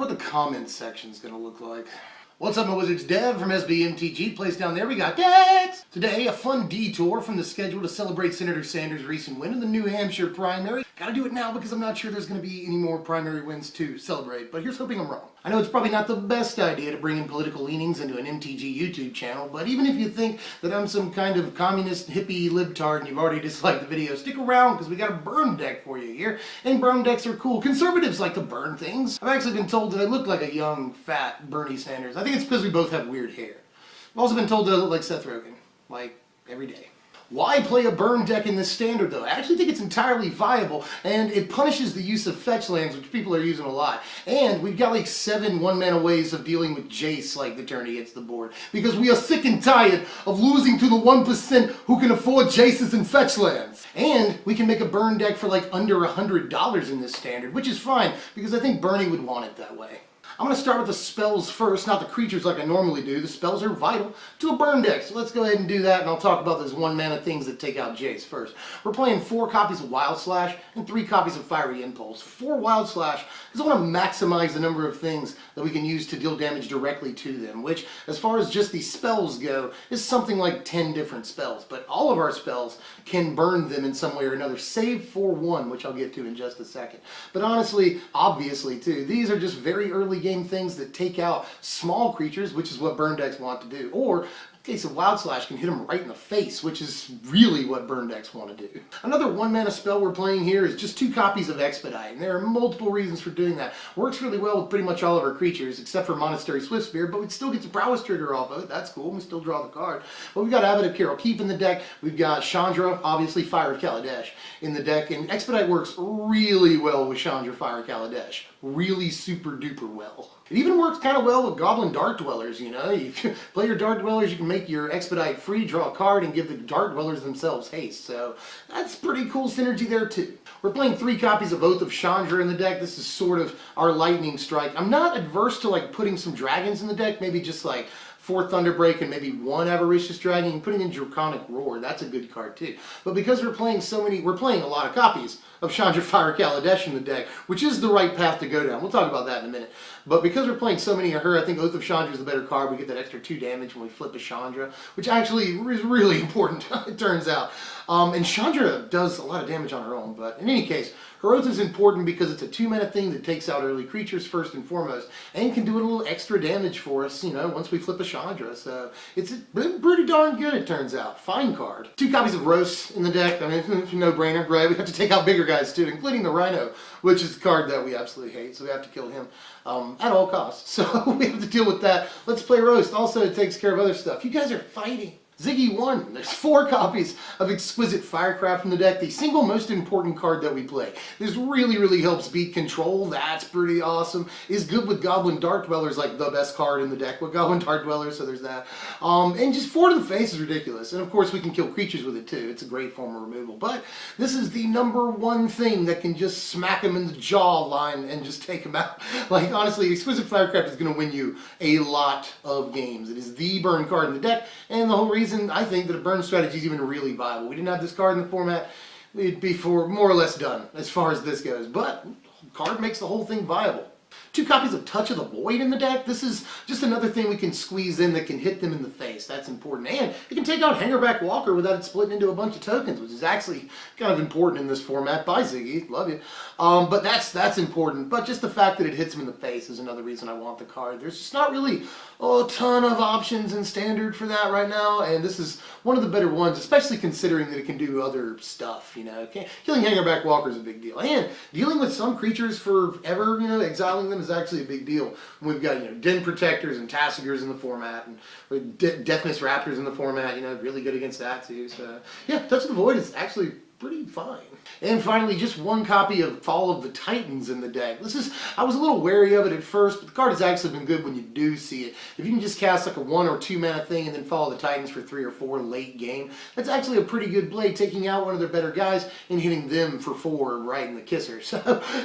what the comments section's gonna look like. What's up, my wizards? Dev from SBMTG plays down there. We got decks! Today, a fun detour from the schedule to celebrate Senator Sanders' recent win in the New Hampshire primary. Gotta do it now because I'm not sure there's gonna be any more primary wins to celebrate, but here's hoping I'm wrong. I know it's probably not the best idea to bring in political leanings into an MTG YouTube channel, but even if you think that I'm some kind of communist hippie libtard and you've already disliked the video, stick around because we got a burn deck for you here. And burn decks are cool. Conservatives like to burn things. I've actually been told that I look like a young, fat Bernie Sanders. I think it's because we both have weird hair. I've also been told that I look like Seth Rogen, like every day. Why play a burn deck in this standard though? I actually think it's entirely viable, and it punishes the use of fetch lands, which people are using a lot. And we've got like 7 one-mana ways of dealing with Jace like the turn he hits the board, because we are sick and tired of losing to the 1% who can afford Jaces and fetch lands. And we can make a burn deck for like under $100 in this standard, which is fine, because I think Bernie would want it that way. I'm going to start with the spells first, not the creatures like I normally do. The spells are vital to a burn deck, so let's go ahead and do that, and I'll talk about those 1-mana things that take out Jace first. We're playing 4 copies of Wild Slash and 3 copies of Fiery Impulse. 4 Wild Slash because I want to maximize the number of things that we can use to deal damage directly to them, which, as far as just the spells go, is something like 10 different spells. But all of our spells can burn them in some way or another, save for 1, which I'll get to in just a second. But honestly, obviously too, these are just very early game things that take out small creatures, which is what burn decks want to do. Or, in case of Wild Slash, can hit them right in the face, which is really what burn decks want to do. Another 1-mana spell we're playing here is just 2 copies of Expedite, and there are multiple reasons for doing that. Works really well with pretty much all of our creatures, except for Monastery Swiftspear, but we still get the Prowess trigger off of it. That's cool. We still draw the card. But we've got Abbot of Carol Keep in the deck. We've got Chandra, obviously Fire of Kaladesh, in the deck, and Expedite works really well with Chandra, Fire of Kaladesh. Really super duper well. It even works kind of well with Goblin Dark Dwellers, you know. You play your Dark Dwellers, you can make your Expedite free, draw a card, and give the Dark Dwellers themselves haste. So that's pretty cool synergy there too. We're playing 3 copies of Oath of Chandra in the deck. This is sort of our lightning strike. I'm not adverse to like putting some dragons in the deck, maybe just like 4 Thunderbreak and maybe 1 Avaricious Dragon, and putting in Draconic Roar. That's a good card too. But because we're playing a lot of copies of Chandra Fire Kaladesh in the deck, which is the right path to go down. We'll talk about that in a minute. But because we're playing so many of her, I think Oath of Chandra is the better card. We get that extra 2 damage when we flip a Chandra, which actually is really important, it turns out. And Chandra does a lot of damage on her own, but in any case, her Oath is important because it's a 2-mana thing that takes out early creatures first and foremost, and can do a little extra damage for us, you know, once we flip a Chandra. So it's pretty darn good, it turns out. Fine card. 2 copies of Roast in the deck. I mean, it's a no-brainer, right? We have to take out bigger guys too, including the Rhino, which is a card that we absolutely hate, so we have to kill him at all costs. So we have to deal with that. Let's play Roast. Also, it takes care of other stuff. You guys are fighting. Ziggy 1. There's 4 copies of Exquisite Firecraft in the deck, the single most important card that we play. This really helps beat control. That's pretty awesome. Is good with Goblin Dark Dwellers, like the best card in the deck with Goblin Dark Dwellers, so there's that. And just 4 to the face is ridiculous. And of course we can kill creatures with it too. It's a great form of removal. But this is the #1 thing that can just smack them in the jaw line and just take them out. Like honestly, Exquisite Firecraft is going to win you a lot of games. It is the burn card in the deck, and the whole reason I think that a burn strategy is even really viable. We didn't have this card in the format, we'd be more or less done as far as this goes, but the card makes the whole thing viable. 2 copies of Touch of the Void in the deck. This is just another thing we can squeeze in that can hit them in the face. That's important. And it can take out Hangerback Walker without it splitting into a bunch of tokens, which is actually kind of important in this format. Bye, Ziggy. Love you. But that's important. But just the fact that it hits him in the face is another reason I want the card. There's just not really a ton of options in Standard for that right now, and this is one of the better ones, especially considering that it can do other stuff, you know. Killing Hangerback Walker is a big deal. And dealing with some creatures forever, you know, exiling them is actually a big deal. We've got, you know, Den Protectors and Tassigers in the format, and Deathness Raptors in the format, you know, really good against that too. So yeah, Touch of the Void is actually pretty fine. And finally, just 1 copy of Fall of the Titans in the deck. I was a little wary of it at first, but the card has actually been good when you do see it. If you can just cast like a 1 or 2 mana thing and then Fall of the Titans for 3 or 4 late game, that's actually a pretty good play, taking out one of their better guys and hitting them for 4 right in the kisser. So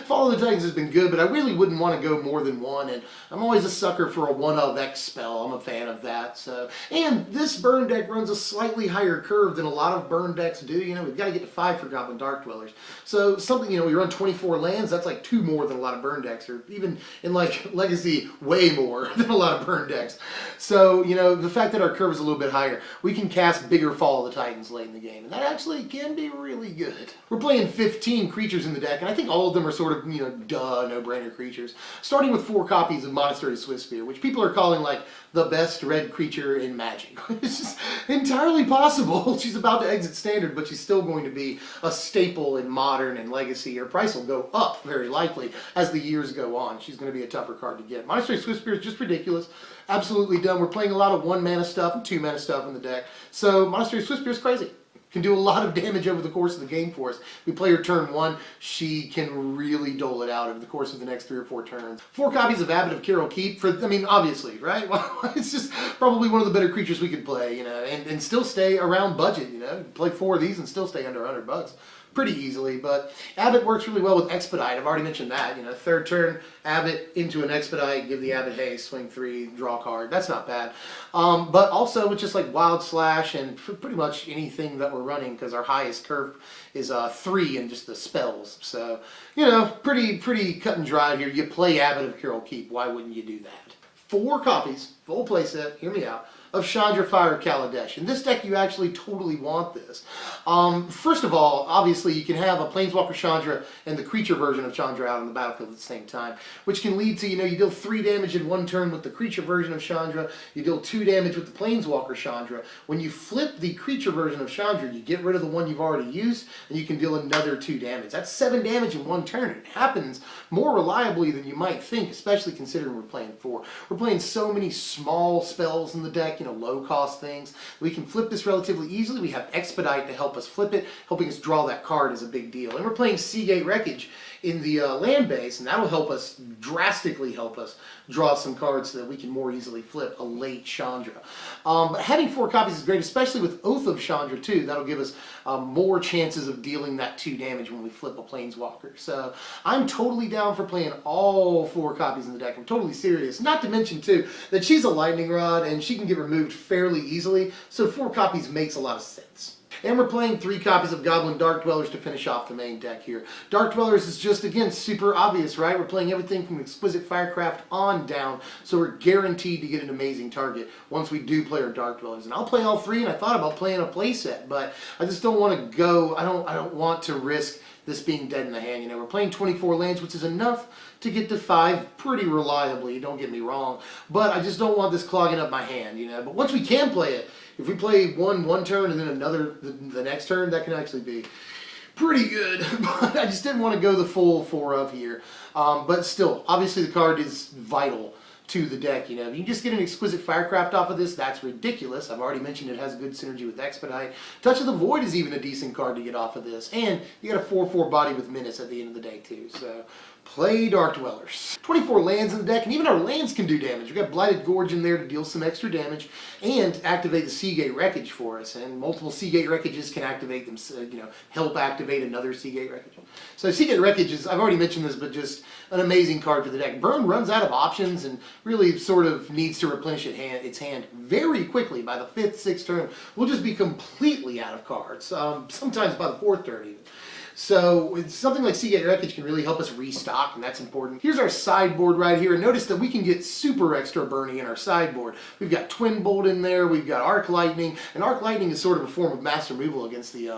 Fall of the Titans has been good, but I really wouldn't want to go more than 1, and I'm always a sucker for a 1 of X spell. I'm a fan of that. So, and this burn deck runs a slightly higher curve than a lot of burn decks do. You know, we've got to get to 5 for Goblin Dark Dwellers. So something, you know, we run 24 lands, that's like 2 more than a lot of burn decks, or even in like Legacy, way more than a lot of burn decks. So, you know, the fact that our curve is a little bit higher, we can cast bigger Fall of the Titans late in the game, and that actually can be really good. We're playing 15 creatures in the deck, and I think all of them are sort of, you know, no-brainer creatures. Starting with 4 copies of Monastery Swiftspear, which people are calling like the best red creature in Magic. It's just entirely possible. She's about to exit Standard, but she's still going to be a staple in Modern and Legacy. Her price will go up, very likely, as the years go on. She's going to be a tougher card to get. Monastery Swiftspear is just ridiculous. Absolutely dumb. We're playing a lot of 1 mana stuff and 2 mana stuff in the deck. So Monastery Swiftspear is crazy. Can do a lot of damage over the course of the game for us. We play her turn 1, she can really dole it out over the course of the next 3 or 4 turns. 4 copies of Abbot of Carol Keep, for, I mean, obviously, right? It's just probably one of the better creatures we could play, you know, and still stay around budget, you know. Play 4 of these and still stay under $100 pretty easily, but Abbot works really well with Expedite. I've already mentioned that, you know, 3rd turn, Abbot into an Expedite, give the Abbot haste, swing 3, draw a card. That's not bad. But also with just like Wild Slash and pretty much anything that we're running, because our highest curve is 3 in just the spells. So, you know, pretty cut and dry here. You play Abbot of Carol Keep. Why wouldn't you do that? 4 copies, full playset, hear me out, of Chandra Fire Kaladesh. In this deck, you actually totally want this. First of all, obviously, you can have a Planeswalker Chandra and the creature version of Chandra out on the battlefield at the same time, which can lead to, you know, you deal 3 damage in 1 turn with the creature version of Chandra, you deal 2 damage with the Planeswalker Chandra. When you flip the creature version of Chandra, you get rid of the one you've already used, and you can deal another 2 damage. That's 7 damage in 1 turn. It happens more reliably than you might think, especially considering we're playing 4. We're playing so many small spells in the deck, you know, low-cost things. We can flip this relatively easily. We have Expedite to help us flip it. Helping us draw that card is a big deal. And we're playing Seagate Wreckage in the land base, and that'll help us, drastically help us, draw some cards so that we can more easily flip a late Chandra. But having 4 copies is great, especially with Oath of Chandra too. That'll give us more chances of dealing that 2 damage when we flip a Planeswalker. So I'm totally down for playing all 4 copies in the deck. I'm totally serious. Not to mention too that she's a lightning rod and she can get removed fairly easily, so 4 copies makes a lot of sense. And we're playing 3 copies of Goblin Dark Dwellers to finish off the main deck here. Dark Dwellers is just, again, super obvious, right? We're playing everything from Exquisite Firecraft on down, so we're guaranteed to get an amazing target once we do play our Dark Dwellers. And I'll play all 3, and I thought about playing a playset, but I just don't want to go, I don't want to risk this being dead in the hand. You know, we're playing 24 lands, which is enough to get to 5 pretty reliably, don't get me wrong, but I just don't want this clogging up my hand, you know. But once we can play it, if we play one turn and then another the next turn, that can actually be pretty good. But I just didn't want to go the full 4 of here. But still, obviously the card is vital to the deck, you know. If you can just get an Exquisite Firecraft off of this, that's ridiculous. I've already mentioned it has good synergy with Expedite. Touch of the Void is even a decent card to get off of this. And you got a 4/4 body with Menace at the end of the day too. So play Dark Dwellers. 24 lands in the deck, and even our lands can do damage. We've got Blighted Gorge in there to deal some extra damage and activate the Seagate Wreckage for us. And multiple Seagate Wreckages can activate them, you know, help activate another Seagate Wreckage. So Seagate Wreckage is, I've already mentioned this, but just an amazing card for the deck. Burn runs out of options and really sort of needs to replenish its hand very quickly. By the 5th, 6th turn, we'll just be completely out of cards. Sometimes by the 4th turn even. So it's something like Seagate Wreckage can really help us restock, and that's important. Here's our sideboard right here, and notice that we can get super extra burning in our sideboard. We've got Twin Bolt in there, we've got Arc Lightning, and Arc Lightning is sort of a form of mass removal against the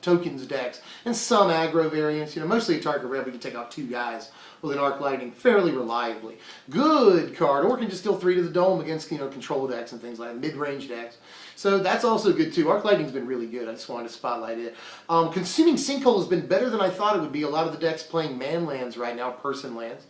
tokens decks, and some aggro variants. You know, mostly a Target Red, we can take out 2 guys with an Arc Lightning fairly reliably. Good card, or can just deal 3 to the dome against, you know, control decks and things like that, mid-range decks. So that's also good too. Arc Lightning's been really good. I just wanted to spotlight it. Consuming Sinkhole has been better than I thought it would be. A lot of the decks playing man lands right now, person lands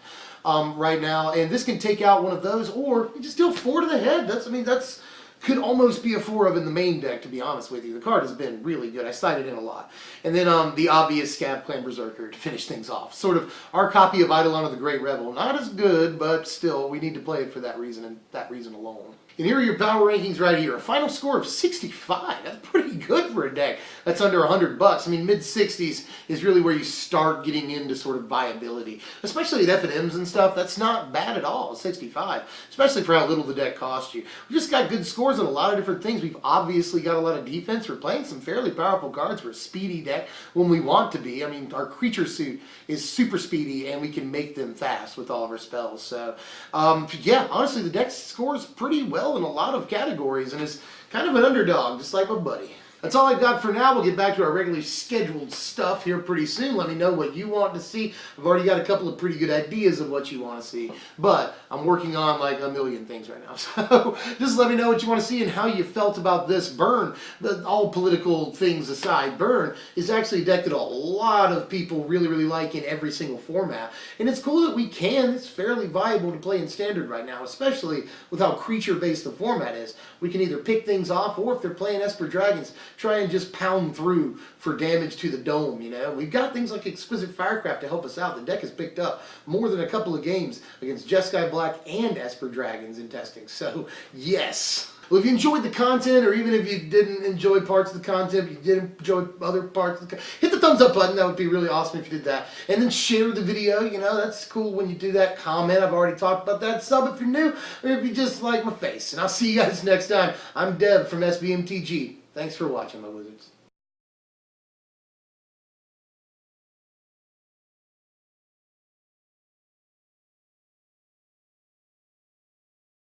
right now, and this can take out one of those, or you just deal 4 to the head. That's could almost be a 4 of in the main deck, to be honest with you. The card has been really good. I cited in a lot. And then the obvious Scab Clan Berserker to finish things off. Sort of our copy of Eidolon of the Great Revel. Not as good, but still, we need to play it for that reason and that reason alone. And here are your power rankings right here. A final score of 65. That's pretty good for a deck. That's under $100. I mean, mid-60s is really where you start getting into sort of viability. Especially at F&Ms and stuff, that's not bad at all, 65. Especially for how little the deck cost you. We just got good scores on a lot of different things. We've obviously got a lot of defense. We're playing some fairly powerful cards. We're a speedy deck when we want to be. I mean, our creature suit is super speedy, and we can make them fast with all of our spells. So, yeah, honestly, the deck scores pretty well in a lot of categories and is kind of an underdog, just like my buddy. That's all I've got for now. We'll get back to our regularly scheduled stuff here pretty soon. Let me know what you want to see. I've already got a couple of pretty good ideas of what you want to see, but I'm working on like a million things right now. So just let me know what you want to see and how you felt about this. Burn, all political things aside, Burn is actually a deck that a lot of people really, really like in every single format. And it's cool that we can. It's fairly viable to play in Standard right now, especially with how creature-based the format is. We can either pick things off, or if they're playing Esper Dragons, try and just pound through for damage to the dome, you know. We've got things like Exquisite Firecraft to help us out. The deck has picked up more than a couple of games against Jeskai Black and Esper Dragons in testing. So, yes. Well, if you enjoyed the content, or even if you didn't enjoy parts of the content, you did enjoy other parts of the content, hit the thumbs up button. That would be really awesome if you did that. And then share the video. You know, that's cool when you do that. Comment. I've already talked about that. Sub if you're new, or if you just like my face. And I'll see you guys next time. I'm Deb from SBMTG. Thanks for watching, my wizards.